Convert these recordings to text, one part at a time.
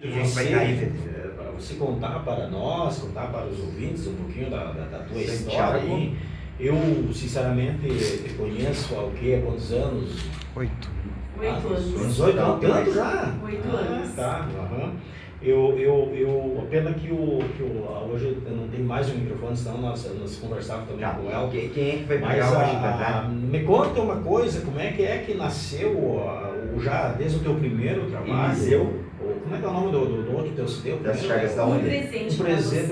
Para você contar para nós, contar para os ouvintes um pouquinho da tua história aí. Eu, sinceramente, te conheço há quantos anos? 8. 8 anos. Uns 8 anos, tanto já? 8 anos. Tá, Eu pena que hoje eu não tenho mais um microfone, senão nós conversávamos também com o El. Quem é que vai Mas pegar me conta uma coisa, como é que nasceu já desde o teu primeiro trabalho? Eliseu. Como é que é o nome do outro teu Das chagas da Um onde? presente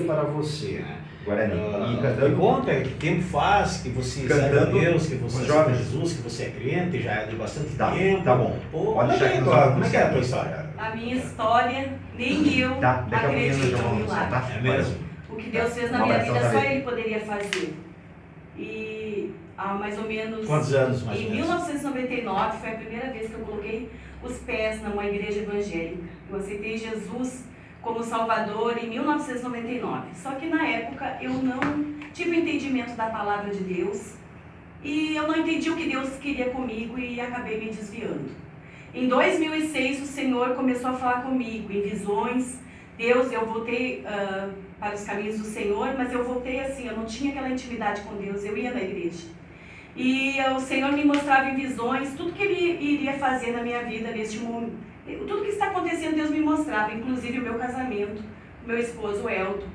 Para você, né? Guarani. E Me cantando. conta que tempo faz que você Cantando serve a Deus, que você os serve a jovens. Jesus, que você é crente já de bastante Tá, tempo. tá bom. Pô, Pode deixar que nós como vamos é que é a tua história? A minha história, nem eu Tá, daqui a pouquinho nós acredito já no vamos milagre. tá? É mesmo? O que Deus fez na Um minha abração vida, só também. Ele poderia fazer. E há mais ou menos... Quantos anos mais ou Em menos? 1999 foi a primeira vez que eu coloquei os pés numa igreja evangélica. Eu aceitei Jesus como Salvador em 1999. Só que na época eu não tive o entendimento da palavra de Deus e eu não entendi o que Deus queria comigo e acabei me desviando. Em 2006 o Senhor começou a falar comigo em visões. Deus, eu voltei para os caminhos do Senhor, mas eu voltei assim, eu não tinha aquela intimidade com Deus, eu ia na igreja. E o Senhor me mostrava em visões tudo que Ele iria fazer na minha vida neste momento. Tudo que está acontecendo, Deus me mostrava, inclusive o meu casamento, o meu esposo, o Elton.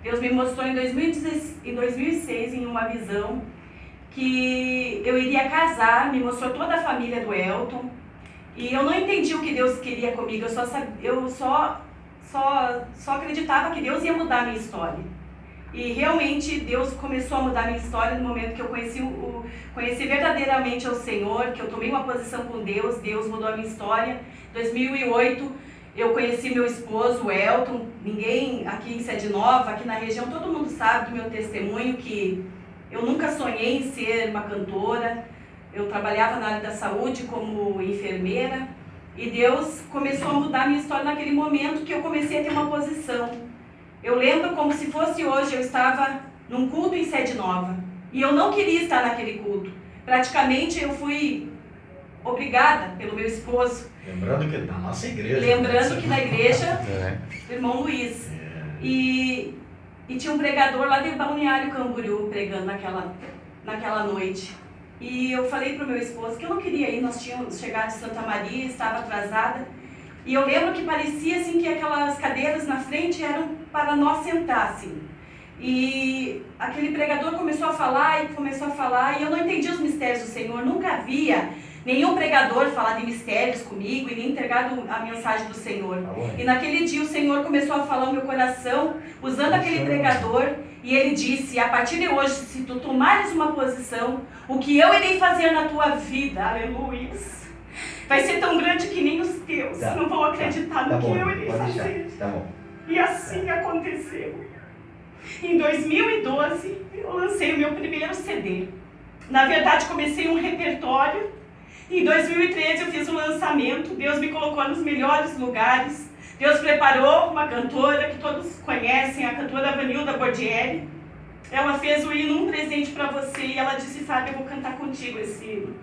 Deus me mostrou em 2006, em uma visão, que eu iria casar, me mostrou toda a família do Elton. E eu não entendi o que Deus queria comigo, eu só acreditava que Deus ia mudar a minha história. E realmente Deus começou a mudar a minha história no momento que eu conheci verdadeiramente ao Senhor, que eu tomei uma posição com Deus, Deus mudou a minha história. Em 2008 eu conheci meu esposo, o Elton. Ninguém aqui em Sede Nova, aqui na região, todo mundo sabe do meu testemunho, que eu nunca sonhei em ser uma cantora. Eu trabalhava na área da saúde como enfermeira e Deus começou a mudar a minha história naquele momento que eu comecei a ter uma posição. Eu lembro como se fosse hoje, eu estava num culto em Sede Nova e eu não queria estar naquele culto. Praticamente eu fui obrigada pelo meu esposo. Lembrando que na nossa igreja. Lembrando que na igreja, o irmão Luiz. E tinha um pregador lá de Balneário Camboriú pregando naquela noite. E eu falei para o meu esposo que eu não queria ir, nós tínhamos chegado de Santa Maria, estava atrasada. E eu lembro que parecia assim que aquelas cadeiras na frente eram para nós sentar assim. E aquele pregador começou a falar e eu não entendi os mistérios do Senhor. Nunca havia nenhum pregador falar de mistérios comigo e nem entregado a mensagem do Senhor. E naquele dia o Senhor começou a falar no meu coração, usando aquele pregador, e ele disse: a partir de hoje, se tu tomares uma posição, o que eu irei fazer na tua vida, aleluia, vai ser tão grande que nem os teus não vão acreditar no que eu irei fazer. E assim aconteceu. Em 2012, eu lancei o meu primeiro CD. Na verdade, comecei um repertório. Em 2013, eu fiz um lançamento. Deus me colocou nos melhores lugares. Deus preparou uma cantora que todos conhecem, a cantora Vanilda Bordieri. Ela fez o hino Um Presente para Você e ela disse: Fábio, eu vou cantar contigo esse hino.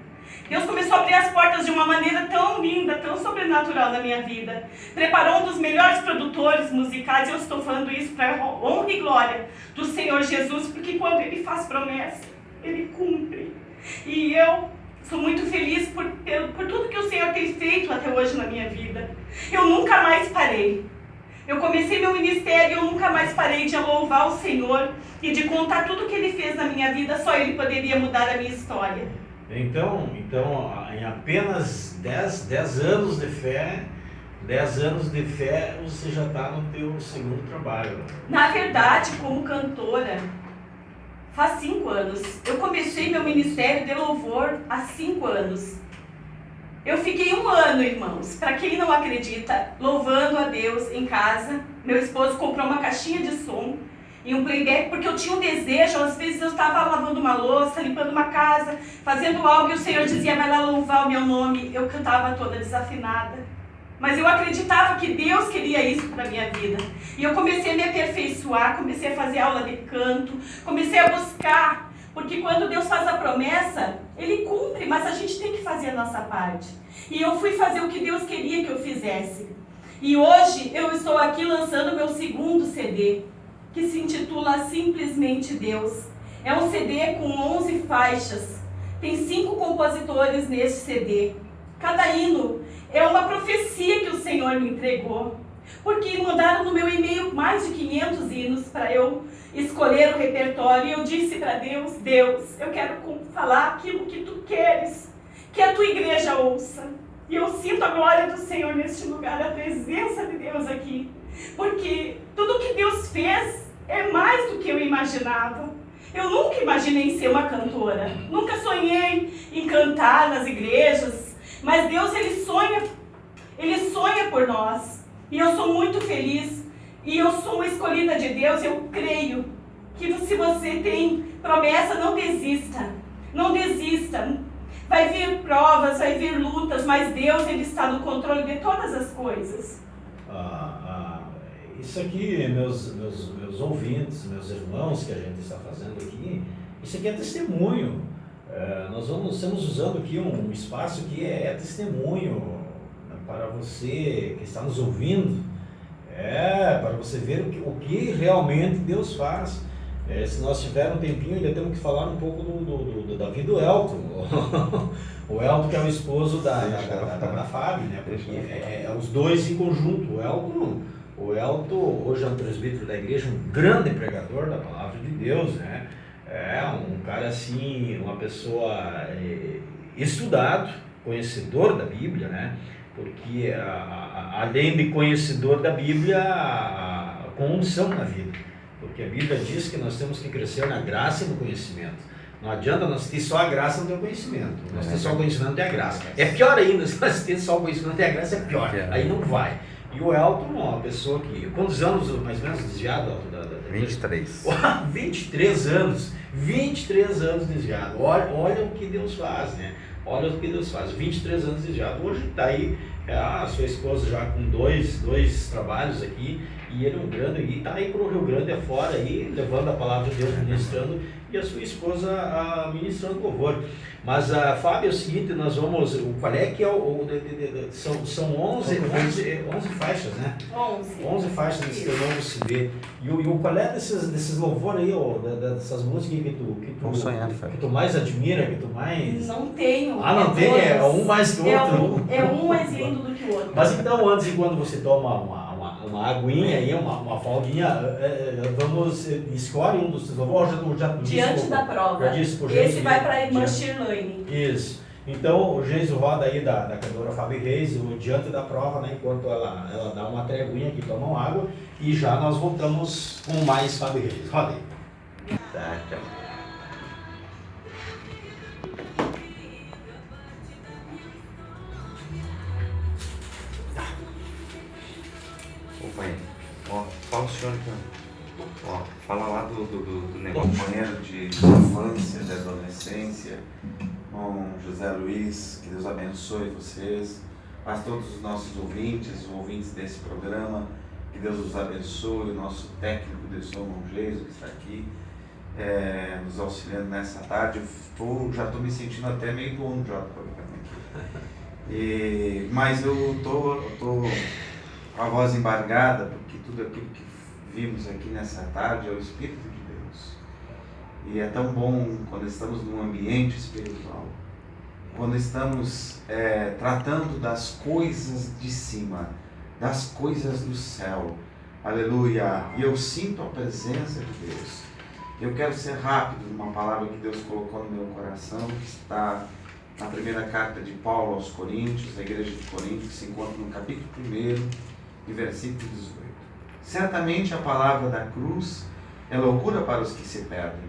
Deus começou a abrir as portas de uma maneira tão linda, tão sobrenatural na minha vida. Preparou um dos melhores produtores musicais, eu estou falando isso para honra e glória do Senhor Jesus, porque quando Ele faz promessa, Ele cumpre. E eu sou muito feliz por tudo que o Senhor tem feito até hoje na minha vida. Eu nunca mais parei. Eu comecei meu ministério e eu nunca mais parei de louvar o Senhor e de contar tudo que Ele fez na minha vida. Só Ele poderia mudar a minha história. Então, em apenas 10 anos de fé, você já está no teu segundo trabalho. Na verdade, como cantora, faz 5 anos. Eu comecei meu ministério de louvor há 5 anos. Eu fiquei 1 ano, irmãos, para quem não acredita, louvando a Deus em casa. Meu esposo comprou uma caixinha de som e um playback, porque eu tinha um desejo. Às vezes eu estava lavando uma louça, limpando uma casa, fazendo algo, e o Senhor dizia: vai lá louvar o meu nome. Eu cantava toda desafinada, mas eu acreditava que Deus queria isso para a minha vida. E eu comecei a me aperfeiçoar, comecei a fazer aula de canto, comecei a buscar, porque quando Deus faz a promessa, Ele cumpre, mas a gente tem que fazer a nossa parte. E eu fui fazer o que Deus queria que eu fizesse. E hoje eu estou aqui lançando meu segundo CD, que se intitula Simplesmente Deus. É um CD com 11 faixas. Tem 5 compositores neste CD. Cada hino é uma profecia que o Senhor me entregou. Porque mandaram no meu e-mail mais de 500 hinos para eu escolher o repertório. E eu disse para Deus, Deus, eu quero falar aquilo que Tu queres, que a Tua igreja ouça. E eu sinto a glória do Senhor neste lugar, a presença de Deus aqui. Porque tudo que Deus fez é mais do que eu imaginava. Eu nunca imaginei ser uma cantora. Nunca sonhei em cantar nas igrejas. Mas Deus, Ele sonha por nós. E eu sou muito feliz. E eu sou uma escolhida de Deus. Eu creio que se você tem promessa, não desista. Não desista. Vai vir provas, vai vir lutas, mas Deus, Ele está no controle de todas as coisas. Isso aqui, meus ouvintes, meus irmãos, que a gente está fazendo aqui, isso aqui é testemunho. Nós estamos usando aqui um espaço que é testemunho para você que está nos ouvindo, para você ver o que realmente Deus faz. Se nós tivermos um tempinho, ainda temos que falar um pouco da vida do Elton. O Elton, que é o esposo da Fábio, né? Porque os dois em conjunto. O Elton hoje é um presbítero da igreja, um grande pregador da palavra de Deus, né? É um cara assim, uma pessoa estudado, conhecedor da Bíblia, né? Porque além de conhecedor da Bíblia, com unção na vida. Porque a Bíblia diz que nós temos que crescer na graça e no conhecimento. Não adianta nós ter só a graça e não ter o conhecimento. Nós ter só o conhecimento não ter a graça. É pior ainda, se nós ter só o conhecimento não ter a graça, é pior. Aí não vai. E o Elton, uma pessoa que... Quantos anos mais ou menos desviado, Elton? 23. 23 anos. 23 anos desviado. Olha o que Deus faz, né? Olha o que Deus faz. 23 anos desviado. Hoje está aí a sua esposa já com dois trabalhos aqui. E ele é um grande, e está aí para o Rio Grande afora, aí, levando a palavra de Deus, ministrando, e a sua esposa ministrando louvor. Mas, Fábio, é o seguinte, nós vamos, qual é que é são 11 faixas, né? 11 faixas nesse teu novo CD. E qual é desses louvores aí, dessas músicas que tu mais admira, que tu mais... Não tenho. Não tem? É um mais que o outro? É um mais lindo do que o outro. Mas então, antes de quando você toma uma aguinha aí, uma folguinha, escolhe um dos seus louvores, já Diante da prova. Esse vai para a irmã Shirlane. Isso. Então, o Geiso roda aí da cantora Fábio Reis, o Diante da Prova, né, enquanto ela dá uma treguinha aqui, tomam água, e já nós voltamos com mais Fábio Reis. Roda aí. Tá, tchau. Fala o senhor, fala lá do negócio companheiro de infância, de adolescência, com José Luiz, que Deus abençoe vocês, mas todos os nossos ouvintes, os ouvintes desse programa, que Deus os abençoe, o nosso técnico de som, Jesus, que está aqui, nos auxiliando nessa tarde. Já estou me sentindo até meio dono já do programa aqui. Mas eu tô com a voz embargada, porque tudo aquilo que vimos aqui nessa tarde é o Espírito de Deus. E é tão bom quando estamos num ambiente espiritual, quando estamos tratando das coisas de cima, das coisas do céu. Aleluia! E eu sinto a presença de Deus. Eu quero ser rápido numa palavra que Deus colocou no meu coração, que está na primeira carta de Paulo aos Coríntios, a igreja de Coríntios, que se encontra no capítulo 1 e versículo 18. Certamente a palavra da cruz é loucura para os que se perdem,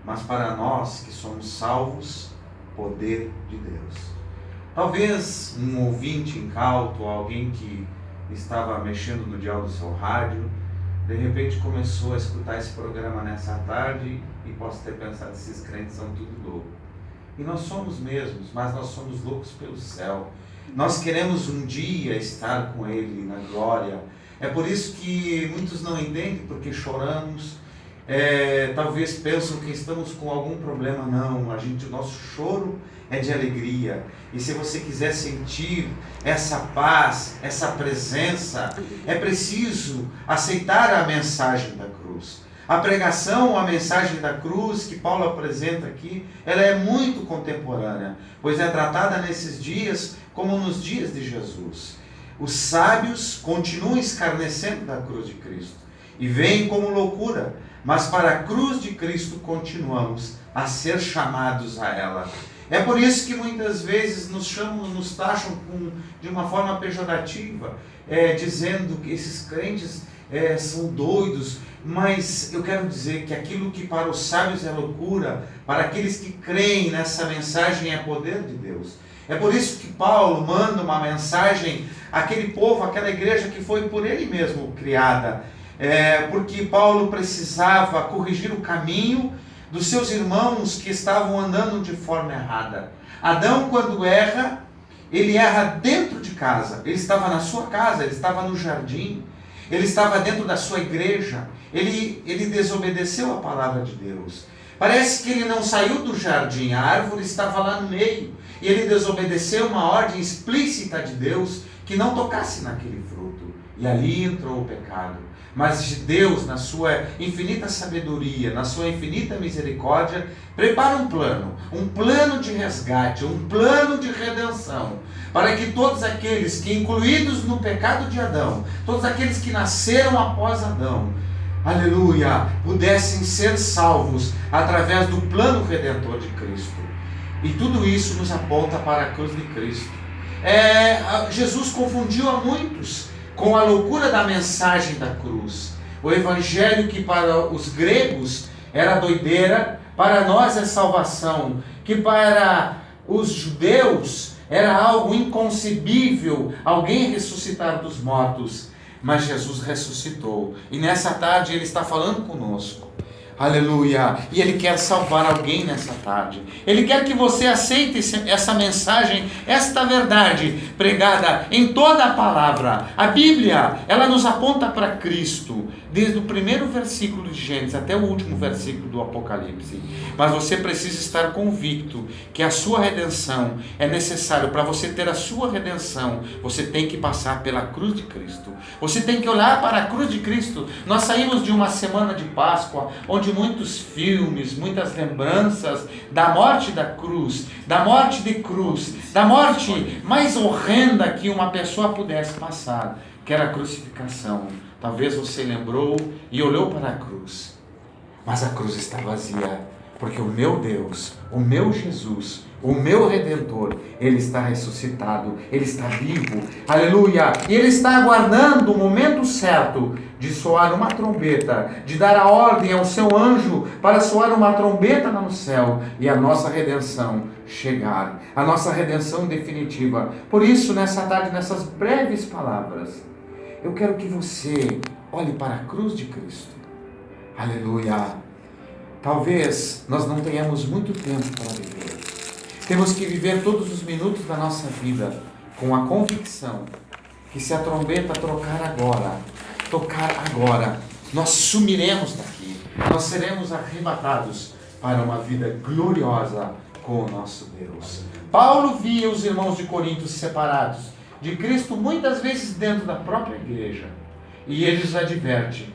mas para nós que somos salvos, poder de Deus. Talvez um ouvinte incauto, alguém que estava mexendo no dial do seu rádio, de repente começou a escutar esse programa nessa tarde e possa ter pensado, esses crentes são tudo louco. E nós somos mesmos, mas nós somos loucos pelo céu. Nós queremos um dia estar com Ele na glória. É por isso que muitos não entendem, porque choramos talvez pensam que estamos com algum problema. Não, o nosso choro é de alegria. E se você quiser sentir essa paz, essa presença, é preciso aceitar a mensagem da cruz. A pregação, a mensagem da cruz que Paulo apresenta aqui, ela é muito contemporânea, pois é tratada nesses dias como nos dias de Jesus. Os sábios continuam escarnecendo da cruz de Cristo e veem como loucura, mas para a cruz de Cristo continuamos a ser chamados a ela. É por isso que muitas vezes nos taxam de uma forma pejorativa, dizendo que esses crentes são doidos, mas eu quero dizer que aquilo que para os sábios é loucura, para aqueles que creem nessa mensagem é poder de Deus. É por isso que Paulo manda uma mensagem àquele povo, àquela igreja que foi por ele mesmo criada, porque Paulo precisava corrigir o caminho dos seus irmãos que estavam andando de forma errada. Adão, quando erra, ele erra dentro de casa. Ele estava na sua casa, ele estava no jardim, ele estava dentro da sua igreja. Ele desobedeceu a palavra de Deus. Parece que ele não saiu do jardim, a árvore estava lá no meio. E ele desobedeceu uma ordem explícita de Deus que não tocasse naquele fruto. E ali entrou o pecado. Mas Deus, na sua infinita sabedoria, na sua infinita misericórdia, prepara um plano de resgate, um plano de redenção, para que todos aqueles que, incluídos no pecado de Adão, todos aqueles que nasceram após Adão, aleluia, pudessem ser salvos através do plano redentor de Cristo. E tudo isso nos aponta para a cruz de Cristo. Jesus confundiu a muitos com a loucura da mensagem da cruz. O evangelho que para os gregos era doideira, para nós é salvação, que para os judeus era algo inconcebível, alguém ressuscitar dos mortos. Mas Jesus ressuscitou, e nessa tarde Ele está falando conosco. Aleluia! E Ele quer salvar alguém nessa tarde. Ele quer que você aceite essa mensagem, esta verdade pregada em toda a palavra. A Bíblia, ela nos aponta para Cristo, desde o primeiro versículo de Gênesis até o último versículo do Apocalipse. Mas você precisa estar convicto que a sua redenção é necessário. Para você ter a sua redenção, você tem que passar pela cruz de Cristo. Você tem que olhar para a cruz de Cristo. Nós saímos de uma semana de Páscoa, onde muitos filmes, muitas lembranças da morte da cruz, da morte de cruz, da morte mais horrenda que uma pessoa pudesse passar, que era a crucificação. Talvez você lembrou e olhou para a cruz, mas a cruz está vazia, porque o meu Deus, o meu Jesus, o meu Redentor, Ele está ressuscitado, Ele está vivo, aleluia, e Ele está aguardando o momento certo de soar uma trombeta, de dar a ordem ao seu anjo para soar uma trombeta no céu e a nossa redenção chegar, a nossa redenção definitiva. Por isso, nessa tarde, nessas breves palavras, eu quero que você olhe para a cruz de Cristo, aleluia. Talvez nós não tenhamos muito tempo para viver. Temos que viver todos os minutos da nossa vida com a convicção que se a trombeta tocar agora, nós sumiremos daqui, nós seremos arrebatados para uma vida gloriosa com o nosso Deus. Paulo via os irmãos de Corinto separados de Cristo muitas vezes dentro da própria igreja, e ele os adverte